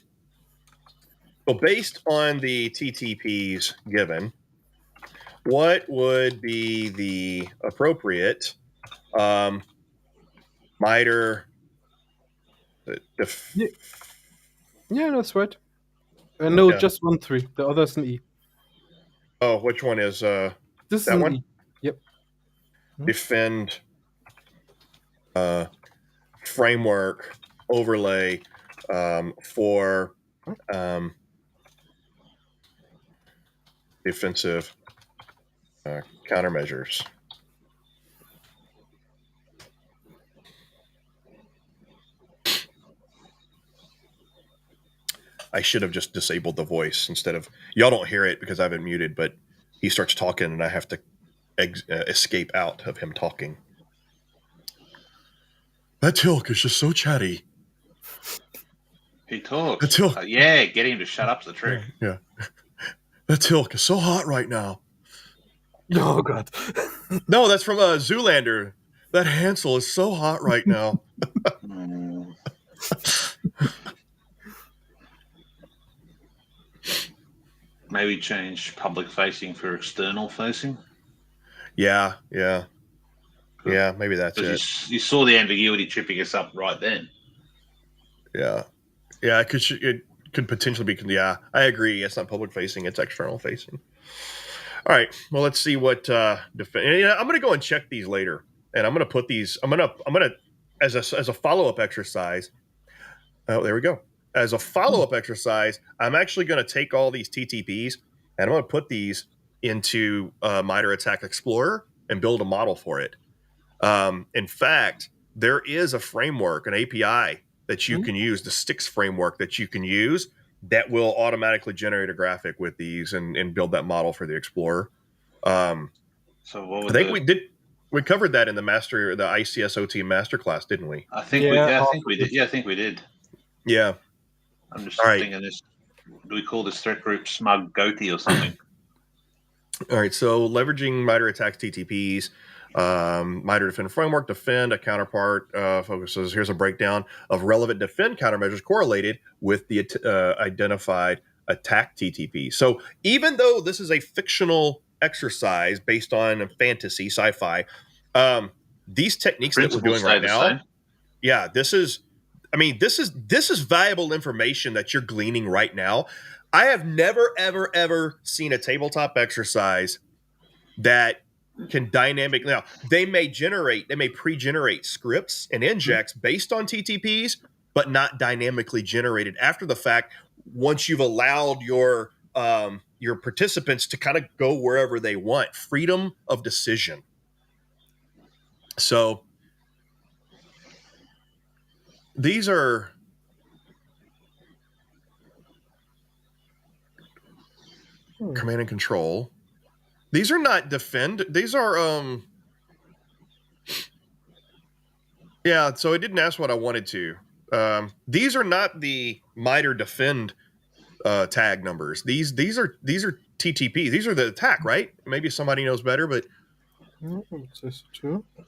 based on the TTPs given, what would be the appropriate MITRE? Yeah, that's right. No, just 1.3. The other's an E. Oh, which one is this is that an one? E. Yep. Defend framework overlay for defensive countermeasures. I should have just disabled the voice instead of, y'all don't hear it because I have it muted, but he starts talking and I have to escape out of him talking. That Tilk is just so chatty. He talks. That Tilk. Yeah, get him to shut up's the trick. Yeah. That Tilk is so hot right now. Oh, God. No, that's from Zoolander. That Hansel is so hot right now. Maybe change public facing for external facing. Yeah, maybe that's it. You saw the ambiguity tripping us up right then. Yeah, it could potentially be. Yeah, I agree. It's not public facing; it's external facing. All right. Well, let's see what I'm going to go and check these later, and I'm going to put these. I'm going to as a follow up exercise. Oh, there we go. As a follow up exercise, I'm actually going to take all these TTPs and I'm going to put these into MITRE ATT&CK Explorer and build a model for it. In fact, there is a framework, an API that you can use, the Sticks framework that you can use that will automatically generate a graphic with these and build that model for the Explorer. So what I think we did. We covered that in the ICSOT masterclass, didn't we? I think Yeah, I think we did. Yeah, I think we did. Yeah. I'm just All right. thinking this. Do we call this threat group Smug Goatee or something? All right. So leveraging MITRE attacks TTPs. MITRE Defend Framework, Defend, a counterpart focuses. Here's a breakdown of relevant defend countermeasures correlated with the identified attack TTP. So even though this is a fictional exercise based on fantasy, sci-fi, these techniques that we're doing right now, yeah, this is valuable information that you're gleaning right now. I have never, ever seen a tabletop exercise that can dynamically. Now, they may pre-generate scripts and injects based on TTPs, but not dynamically generated after the fact. Once you've allowed your participants to kind of go wherever they want, freedom of decision. So these are command and control. These are not defend. These are yeah, so it didn't ask what I wanted to. These are not the MITRE defend tag numbers. These are TTP. These are the attack, right? Maybe somebody knows better, but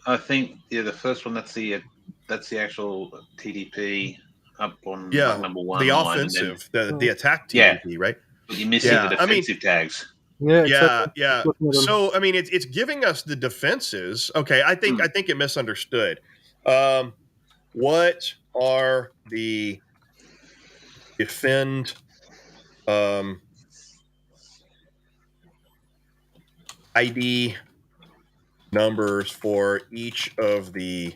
I think the first one that's the actual TTP up on number one. The line, offensive, the attack TTP, right? But you're missing the defensive tags. Yeah, exactly. Yeah. So I mean, it's giving us the defenses. Okay, I think it misunderstood. What are the defend ID numbers for each of the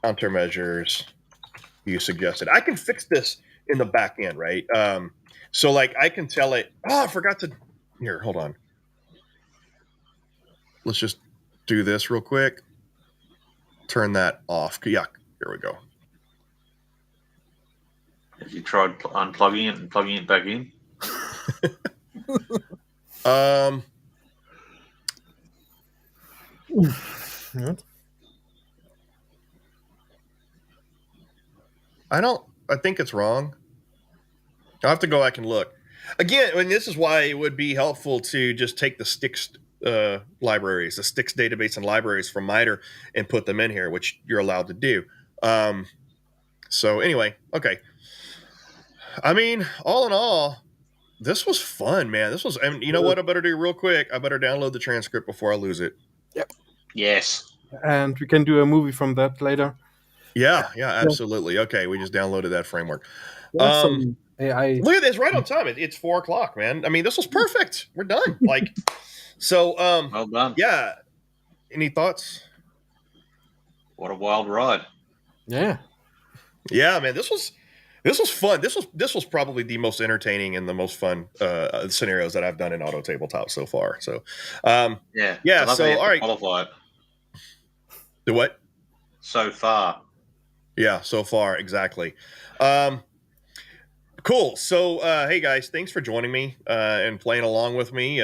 countermeasures you suggested? I can fix this in the back end, right? So like I can tell it, I forgot to, here, hold on. Let's just do this real quick. Turn that off. Yeah, here we go. Have you tried unplugging it and plugging it back in? I think it's wrong. I'll have to go back and look. Again, I mean, this is why it would be helpful to just take the STIX libraries, the STIX database and libraries from MITRE and put them in here, which you're allowed to do. So anyway, okay. I mean, all in all, this was fun, man. This was, and you know what I better do real quick? I better download the transcript before I lose it. Yep. Yes. And we can do a movie from that later. Yeah, absolutely. Okay, we just downloaded that framework. Awesome. AI. Look at this, right on time. It's 4:00, man. I mean, this was perfect. We're done. Like, so, well done. Yeah. Any thoughts? What a wild ride. Yeah. Yeah, man. This was fun. This was probably the most entertaining and the most fun scenarios that I've done in Auto Tabletop so far. So, yeah. So, all right. Qualify it. The what? So far. Yeah, so far, exactly. Cool. So, hey guys, thanks for joining me and playing along with me.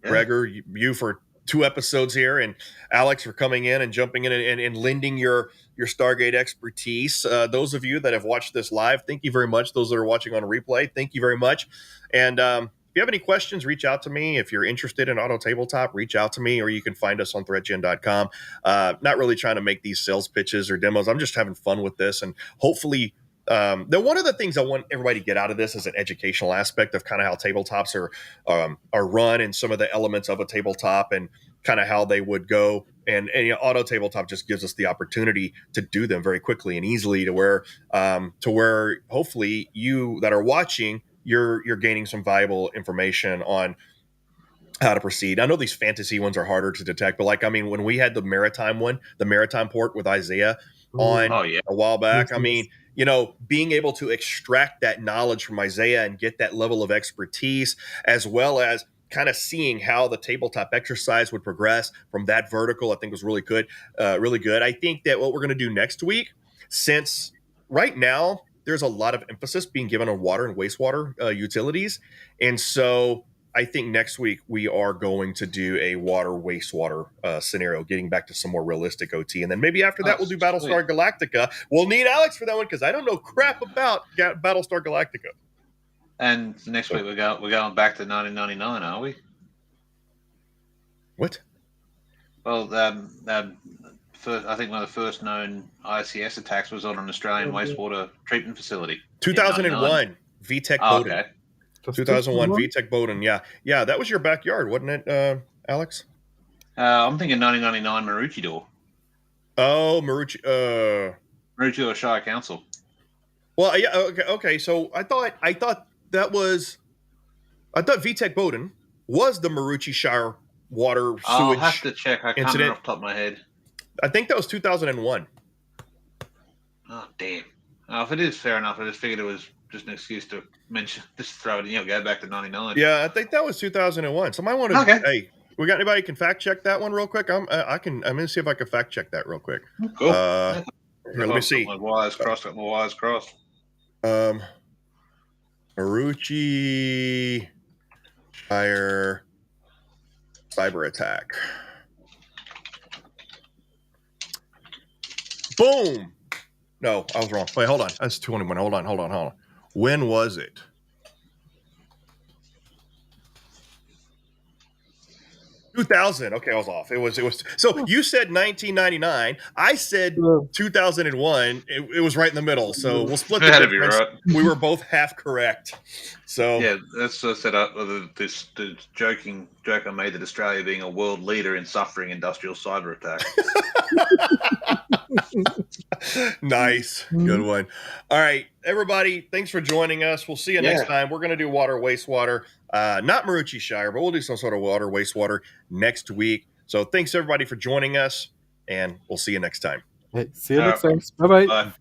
Gregor, you for 2 episodes here, and Alex for coming in and jumping in and lending your Stargate expertise. Those of you that have watched this live, thank you very much. Those that are watching on replay, thank you very much. And if you have any questions, reach out to me. If you're interested in Auto Tabletop, reach out to me, or you can find us on ThreatGEN.com. Not really trying to make these sales pitches or demos. I'm just having fun with this, and hopefully. One of the things I want everybody to get out of this is an educational aspect of kind of how tabletops are run and some of the elements of a tabletop and kind of how they would go. And Auto Tabletop just gives us the opportunity to do them very quickly and easily to where hopefully you that are watching, you're gaining some valuable information on how to proceed. I know these fantasy ones are harder to detect, but when we had the maritime port with Isaiah a while back, being able to extract that knowledge from Isaiah and get that level of expertise, as well as kind of seeing how the tabletop exercise would progress from that vertical, I think was really good. I think that what we're going to do next week, since right now there's a lot of emphasis being given on water and wastewater utilities, and so I think next week we are going to do a water wastewater scenario, getting back to some more realistic OT, and then maybe after that we'll do Battlestar Galactica. We'll need Alex for that one because I don't know crap about Battlestar Galactica. And next week we're going back to 1999, are we? What? Well, I think one of the first known ICS attacks was on an Australian wastewater treatment facility. 2001, VTech Bowden. Okay. 2001, VTech Bowden. Yeah, that was your backyard, wasn't it, Alex? I'm thinking 1999 Maroochydore. Oh, Maroochydore Shire Council. Well, yeah, okay. So I thought VTech Bowden was the Maroochy Shire water sewage. I'll have to check. I can't remember off the top of my head. I think that was 2001. Oh, damn. If it is, fair enough. I just figured it was just an excuse to throw it, go back to 99. Yeah, I think that was 2001. Somebody want to, okay. Hey, we got anybody who can fact check that one real quick? I'm going to see if I can fact check that real quick. Cool. Here, let me see. Got my wires crossed. Maroochy Shire cyber attack. Boom. No, I was wrong. Wait, hold on. That's 21. Hold on. When was it? $2000. Okay, I was off. It was. So you said 1999. I said 2001. It was right in the middle. So we'll split the difference. Right. We were both half correct. So yeah, that's set up the joke I made that Australia being a world leader in suffering industrial cyber attacks. Nice. Good one. All right, everybody, thanks for joining us. We'll see you next time. We're going to do water, wastewater. Not Maroochy Shire, but we'll do some sort of water, wastewater next week. So thanks, everybody, for joining us, and we'll see you next time. Hey, see you next time. Bye-bye. Bye.